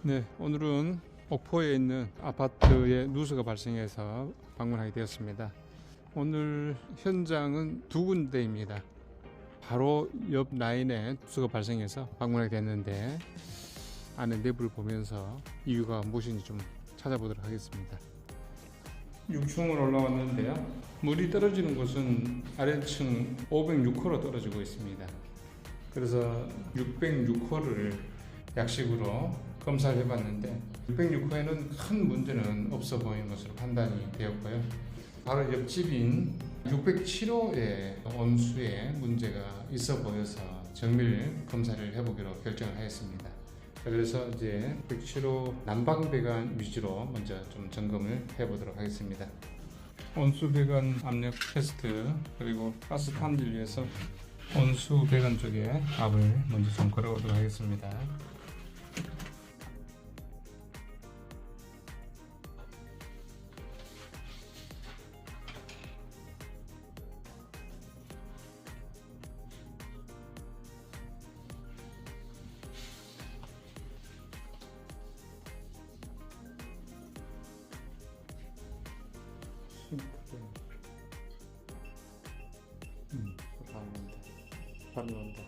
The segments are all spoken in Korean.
네, 오늘은 옥포에 있는 아파트에 누수가 발생해서 방문하게 되었습니다. 오늘 현장은 두 군데입니다. 바로 옆 라인에 누수가 발생해서 방문하게 됐는데 안에 내부를 보면서 이유가 무엇인지 좀 찾아보도록 하겠습니다. 6층을 올라왔는데요. 물이 떨어지는 곳은 아래층 506호로 떨어지고 있습니다. 그래서 606호를 약식으로 검사를 해봤는데 606호에는 큰 문제는 없어 보이는 것으로 판단이 되었고요. 바로 옆집인 607호의 온수에 문제가 있어 보여서 정밀 검사를 해보기로 결정을 하였습니다. 그래서 이제 607호 난방 배관 위주로 먼저 좀 점검을 해보도록 하겠습니다. 온수 배관 압력 테스트 그리고 가스 탐지를 위해서 온수 배관 쪽에 압을 먼저 좀 걸어보도록 하겠습니다. 바로 나온다.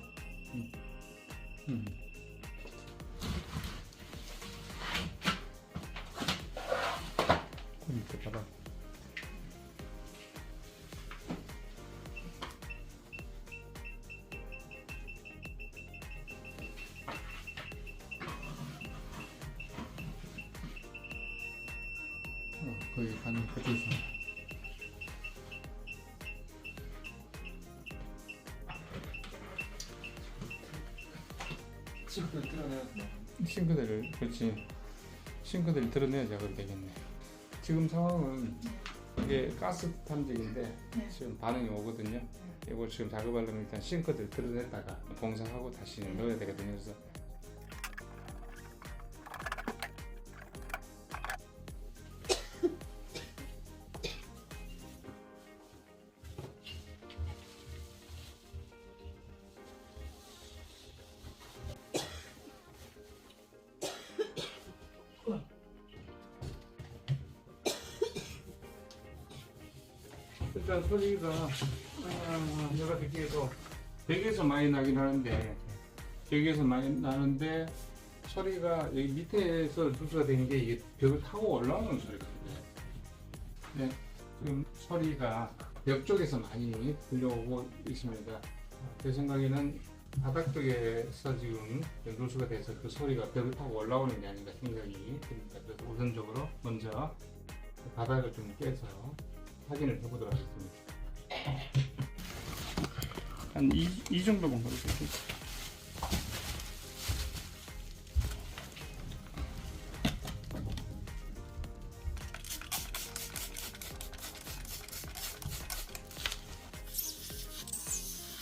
밑에 봐봐. 거의 한 그쪽 이상. 싱크대를 뜯어내야지. 싱크대를 그렇지. 싱크대를 드러내야 작업이 되겠네. 지금 상황은 이게 가스 탐지기인데 네. 지금 반응이 오거든요. 이걸 지금 작업하려면 일단 싱크대를 드러냈다가 공사하고 다시 넣어야 되거든요. 그래서 일단 소리가 내가 듣기에도 벽에서 많이 나긴 하는데 벽에서 많이 나는데 소리가 여기 밑에서 누수가 되는 게 이게 벽을 타고 올라오는 소리거든요. 네, 지금 소리가 벽 쪽에서 많이 들려오고 있습니다. 제 생각에는 바닥 쪽에서 지금 누수가 돼서 그 소리가 벽을 타고 올라오는 게 아닌가 생각이 듭니다. 그래서 우선적으로 먼저 바닥을 좀 깨서 확인을 해보도록 하겠습니다. 한 이 정도만 걸어주세요.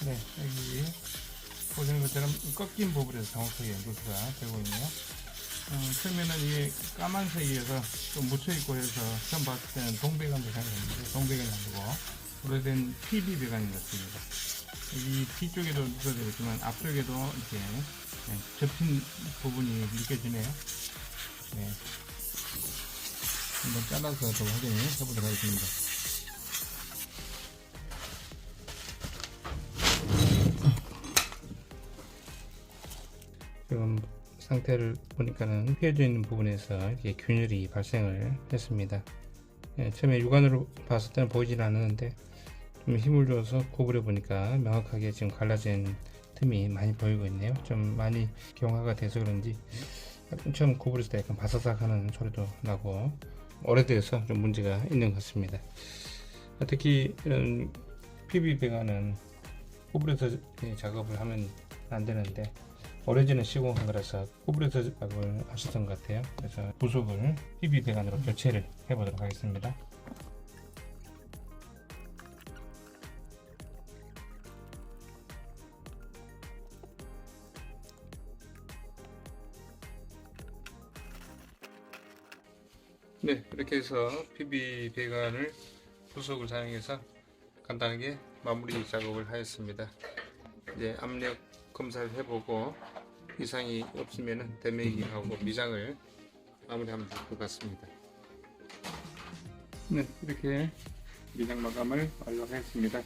네, 여기 보시는 것처럼 꺾인 부분에서 정확하게 누수가 되고 있네요. 처음에는 이게 까만색이어서 좀 묻혀있고 해서 처음 봤을 때는 동배관도 생각했는데 동배관이 아니고 오래된 PB 배관인 것 같습니다. 여기 뒤쪽에도 누수가 되어 있지만 앞쪽에도 이렇게 접힌 부분이 느껴지네요. 네. 한번 잘라서 더 확인을 해보도록 하겠습니다. 지금 상태를 보니까는 휘어져 있는 부분에서 이렇게 균열이 발생을 했습니다. 예, 처음에 육안으로 봤을 때는 보이진 않았는데 좀 힘을 줘서 구부려 보니까 명확하게 지금 갈라진 틈이 많이 보이고 있네요. 좀 많이 경화가 돼서 그런지 처음 구부렸을 때 약간 바사삭 하는 소리도 나고 오래돼서 좀 문제가 있는 것 같습니다. 특히 이런 PB 배관은 구부려서 작업을 하면 안 되는데 오래전에 시공한 거라서 구부려서 작업을 하셨던 것 같아요. 그래서 부속을 PB 배관으로 교체를 해보도록 하겠습니다. 네, 이렇게 해서 PB 배관을 부속을 사용해서 간단하게 마무리 작업을 하였습니다. 이제 압력 검사를 해보고 이상이 없으면 대매기하고 미장을 마무리하면 될 것 같습니다. 네, 이렇게 미장 마감을 완료했습니다.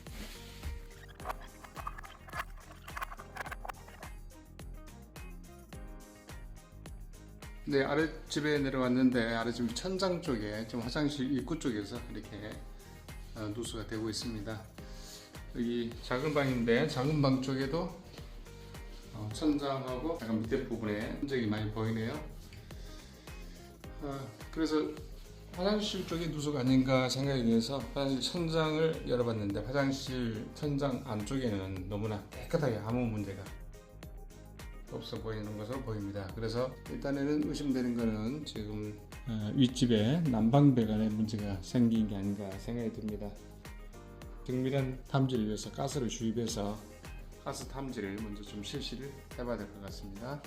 네, 아랫집에 내려왔는데 아랫집 천장 쪽에 지금 화장실 입구 쪽에서 이렇게 누수가 되고 있습니다. 여기 작은 방인데 작은 방 쪽에도 천장하고 약간 밑에 부분에 흔적이 많이 보이네요. 그래서 화장실 쪽이 누수가 아닌가 생각이 돼서 화장실 천장을 열어봤는데 화장실 천장 안쪽에는 너무나 깨끗하게 아무 문제가 없어 보이는 것으로 보입니다. 그래서 일단에는 의심되는 것은 지금 윗집에 난방배관에 문제가 생긴 게 아닌가 생각이 듭니다. 정밀한 탐지를 위해서 가스를 주입해서 가스 탐지를 먼저 좀 실시를 해봐야 될 것 같습니다.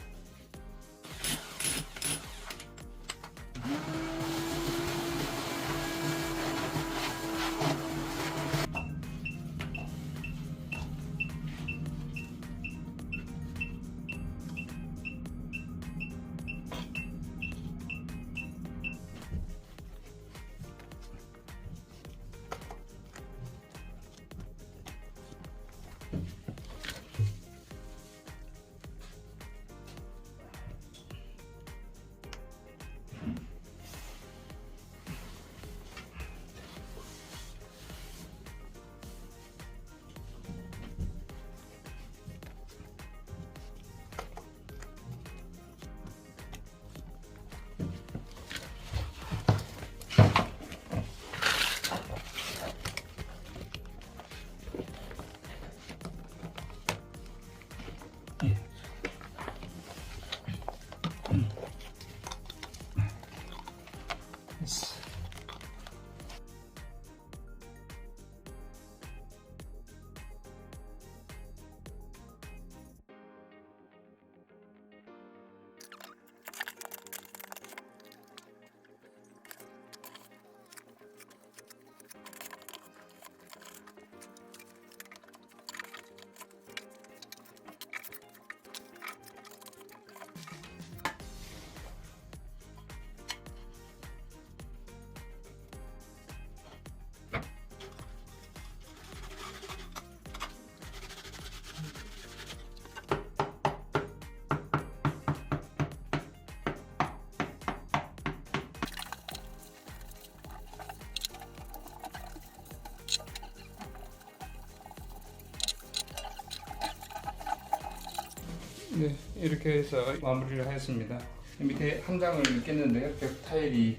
네, 이렇게 해서 마무리를 하였습니다. 밑에 한 장을 깼는데요. 벽 타일이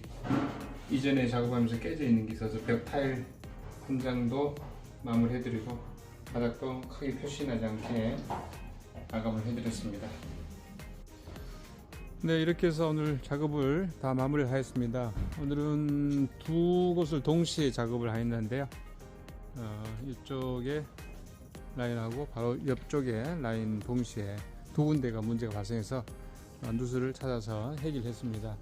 이전에 작업하면서 깨져 있는 게 있어서 벽 타일 한 장도 마무리해드리고 바닥도 크게 표시나지 않게 마감을 해드렸습니다. 네, 이렇게 해서 오늘 작업을 다 마무리를 하였습니다. 오늘은 두 곳을 동시에 작업을 하였는데요. 이쪽에 라인하고 바로 옆쪽에 라인 동시에 두 군데가 문제가 발생해서 누수를 찾아서 해결했습니다.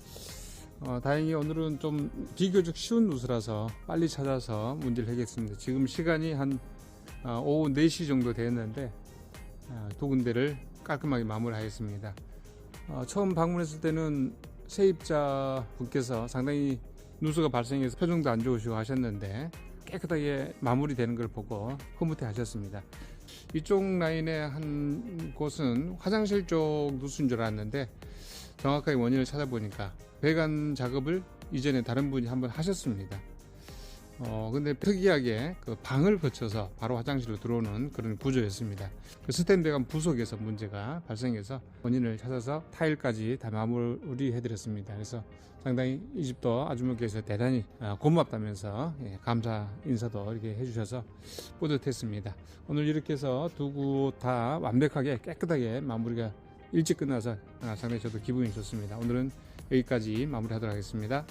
다행히 오늘은 좀 비교적 쉬운 누수라서 빨리 찾아서 문제를 해결했습니다. 지금 시간이 한 오후 4시 정도 됐는데 두 군데를 깔끔하게 마무리하였습니다. 처음 방문했을 때는 세입자 분께서 상당히 누수가 발생해서 표정도 안 좋으시고 하셨는데 깨끗하게 마무리되는 걸 보고 흐뭇해 하셨습니다. 이쪽 라인의 한 곳은 화장실 쪽 누수인 줄 알았는데 정확하게 원인을 찾아보니까 배관 작업을 이전에 다른 분이 한번 하셨습니다. 근데 특이하게 그 방을 거쳐서 바로 화장실로 들어오는 그런 구조였습니다. 그 스텐 배관 부속에서 문제가 발생해서 원인을 찾아서 타일까지 다 마무리해 드렸습니다. 그래서 상당히 이 집도 아주머니께서 대단히 고맙다면서 감사 인사도 이렇게 해주셔서 뿌듯했습니다. 오늘 이렇게 해서 두 곳 다 완벽하게 깨끗하게 마무리가 일찍 끝나서 상당히 저도 기분이 좋습니다. 오늘은 여기까지 마무리하도록 하겠습니다.